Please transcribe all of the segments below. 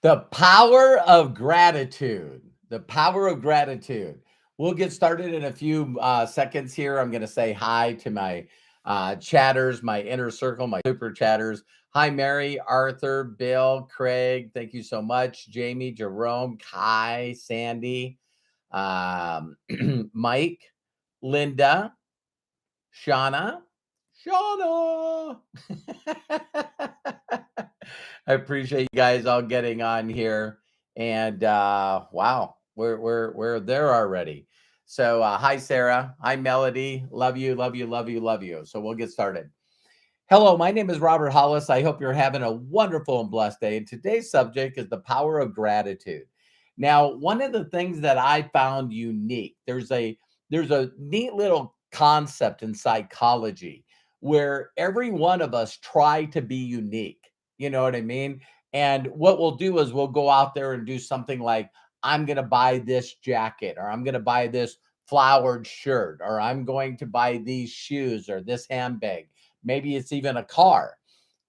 The power of gratitude. The power of gratitude. We'll get started in a few seconds here. I'm going to say hi to my chatters, my inner circle, my super chatters. Hi, Mary, Arthur, Bill, Craig. Thank you so much. Jamie, Jerome, Kai, Sandy, Mike, Linda, Shauna. Shauna. I appreciate you guys all getting on here. And wow, we're there already. So hi Sarah, hi Melody, love you, love you, love you, love you. So we'll get started. Hello, my name is Robert Hollis. I hope you're having a wonderful and blessed day. And today's subject is the power of gratitude. Now, one of the things that I found unique, there's a neat little concept in psychology where every one of us try to be unique. You know what I mean? And what we'll do is we'll go out there and do something like, I'm going to buy this jacket, or I'm going to buy this flowered shirt, or I'm going to buy these shoes or this handbag. Maybe it's even a car.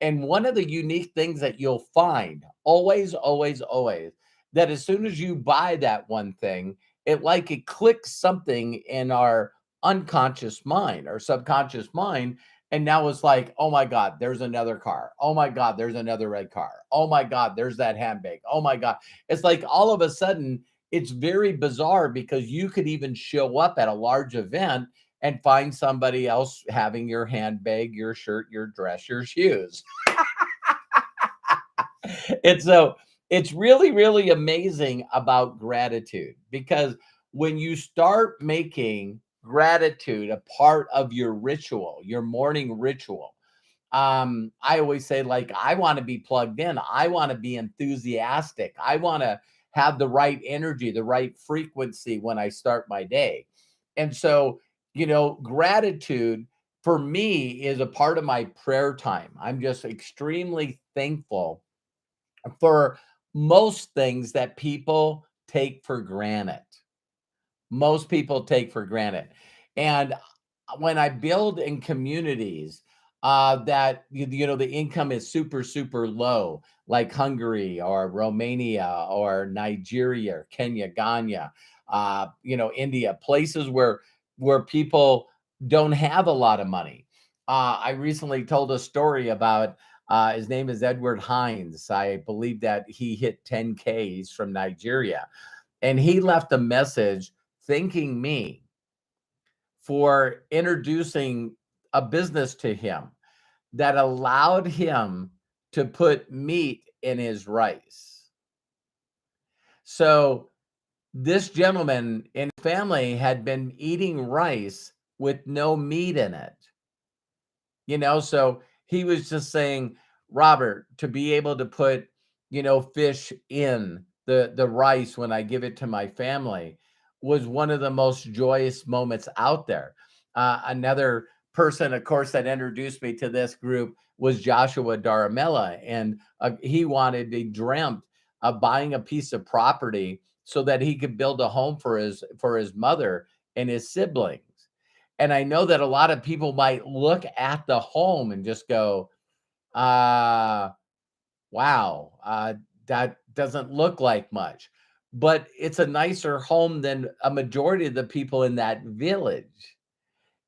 And one of the unique things that you'll find always, always, always, that as soon as you buy that one thing, it clicks something in our unconscious mind, our subconscious mind. And now it's like, oh my God, there's another car. Oh my God, there's another red car. Oh my God, there's that handbag. Oh my God. It's like all of a sudden, it's very bizarre because you could even show up at a large event and find somebody else having your handbag, your shirt, your dress, your shoes. And so it's really, really amazing about gratitude because when you start making gratitude a part of your ritual, your morning ritual, I always say, like, I want to be plugged in, I want to be enthusiastic, I want to have the right energy, the right frequency when I start my day. And so, gratitude for me is a part of my prayer time. I'm just extremely thankful for most things that people take for granted. Most people take for granted. And when I build in communities that the income is super super low, like Hungary or Romania or Nigeria, or Kenya, Ghana, India, places where people don't have a lot of money. I recently told a story about his name is Edward Hines. I believe that he hit 10K. He's from Nigeria, and he left a message thanking me for introducing a business to him that allowed him to put meat in his rice. So this gentleman and family had been eating rice with no meat in it. So he was just saying, Robert, to be able to put, fish in the rice when I give it to my family was one of the most joyous moments out there. Another person, of course, that introduced me to this group was Joshua Daramella, and he dreamt of buying a piece of property so that he could build a home for his mother and his siblings. And I know that a lot of people might look at the home and just go, uh, wow, that doesn't look like much. But it's a nicer home than a majority of the people in that village.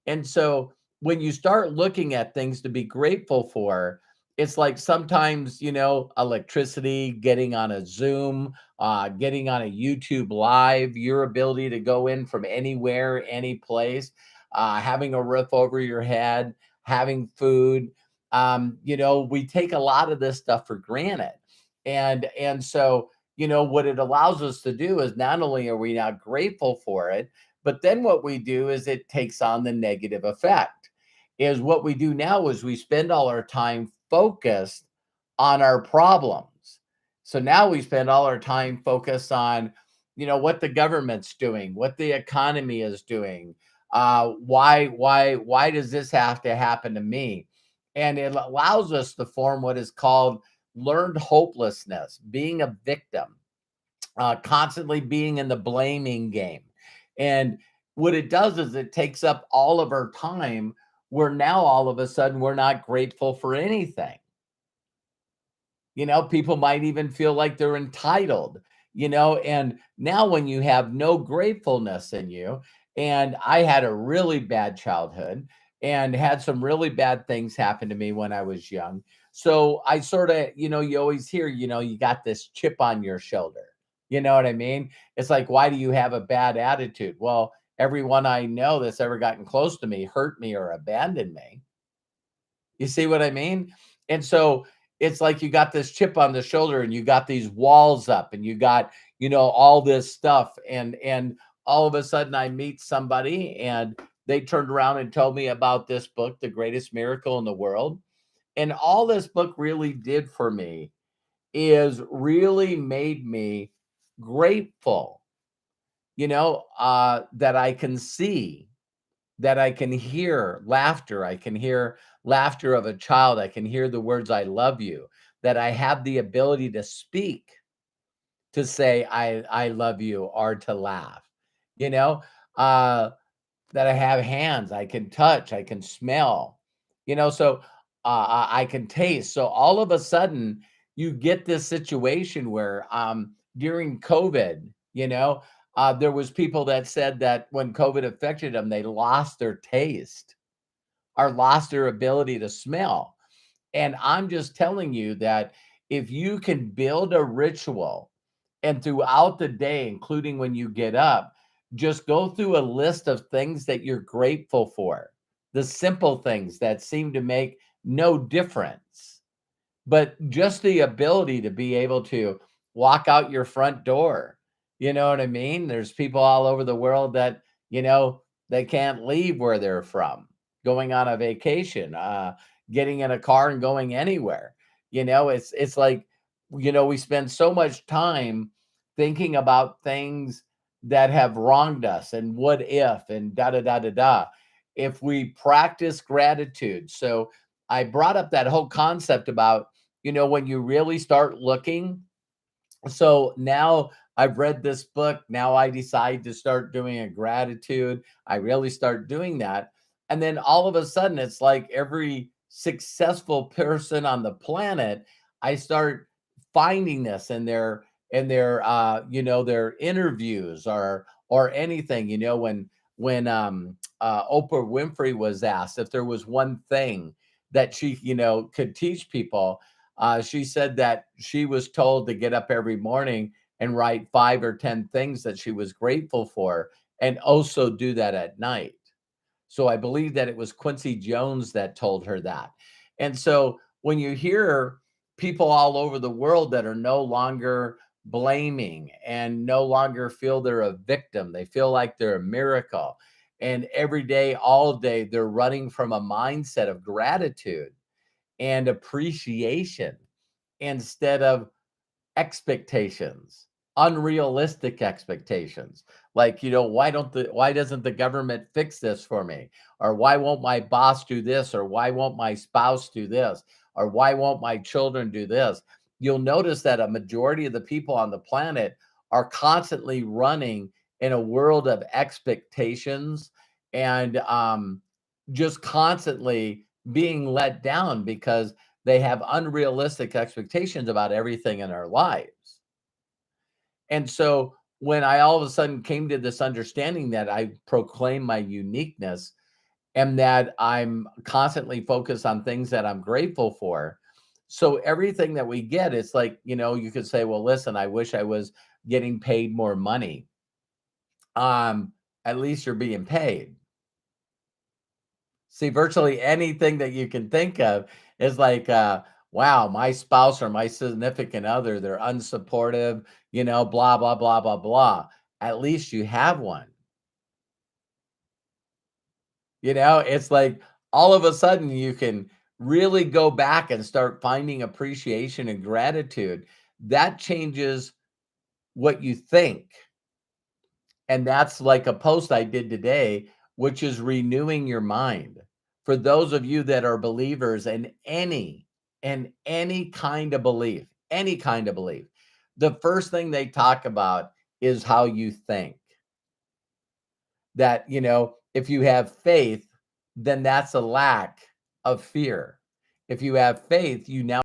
And so when you start looking at things to be grateful for, it's like sometimes, electricity, getting on a Zoom, getting on a YouTube live, your ability to go in from anywhere, any place, having a roof over your head, having food. We take a lot of this stuff for granted. And so, what it allows us to do is not only are we not grateful for it, but then what we do is it takes on the negative effect. Is what we do now is we spend all our time focused on our problems. So now we spend all our time focused on, what the government's doing, what the economy is doing. Why does this have to happen to me? And it allows us to form what is called learned hopelessness, being a victim, constantly being in the blaming game. And what it does is it takes up all of our time, where now all of a sudden we're not grateful for anything. People might even feel like they're entitled, and now when you have no gratefulness in you, and I had a really bad childhood and had some really bad things happen to me when I was young. So I sort of, you always hear, you got this chip on your shoulder. You know what I mean? It's like, why do you have a bad attitude? Well, everyone I know that's ever gotten close to me hurt me or abandoned me. You see what I mean? And so it's like you got this chip on the shoulder and you got these walls up and you got, all this stuff. And all of a sudden I meet somebody and they turned around and told me about this book, The Greatest Miracle in the World. And all this book really did for me is really made me grateful, that I can see, that I can hear laughter. I can hear laughter of a child. I can hear the words, I love you, that I have the ability to speak, to say, I love you, or to laugh, you know, uh, that I have hands, I can touch, I can smell, so I can taste. So all of a sudden, you get this situation where during COVID, there was people that said that when COVID affected them, they lost their taste or lost their ability to smell. And I'm just telling you that if you can build a ritual and throughout the day, including when you get up, just go through a list of things that you're grateful for, the simple things that seem to make no difference, but just the ability to be able to walk out your front door. You know what I mean? There's people all over the world that, they can't leave where they're from, going on a vacation, getting in a car and going anywhere. It's like, we spend so much time thinking about things that have wronged us and what if and da da da da da. If we practice gratitude. So I brought up that whole concept about, when you really start looking. So now I've read this book. Now I decide to start doing a gratitude. I really start doing that. And then all of a sudden, it's like every successful person on the planet, I start finding this in their interviews or anything, when Oprah Winfrey was asked if there was one thing that she, could teach people, she said that she was told to get up every morning and write 5 or 10 things that she was grateful for, and also do that at night. So I believe that it was Quincy Jones that told her that. And so when you hear people all over the world that are no longer blaming and no longer feel they're a victim, they feel like they're a miracle. And every day, all day, they're running from a mindset of gratitude and appreciation instead of expectations, unrealistic expectations. Like, why doesn't the government fix this for me? Or why won't my boss do this? Or why won't my spouse do this? Or why won't my children do this? You'll notice that a majority of the people on the planet are constantly running in a world of expectations and just constantly being let down because they have unrealistic expectations about everything in our lives. And so when I all of a sudden came to this understanding that I proclaim my uniqueness and that I'm constantly focused on things that I'm grateful for. So everything that we get, it's like, you could say, well, listen, I wish I was getting paid more money. At least you're being paid. See, virtually anything that you can think of is like, wow, my spouse or my significant other, they're unsupportive, blah, blah, blah, blah, blah. At least you have one. It's like all of a sudden you can really go back and start finding appreciation and gratitude. That changes what you think. And that's like a post I did today, which is renewing your mind. For those of you that are believers in any kind of belief, any kind of belief, the first thing they talk about is how you think. That, if you have faith, then that's a lack of fear. If you have faith, you now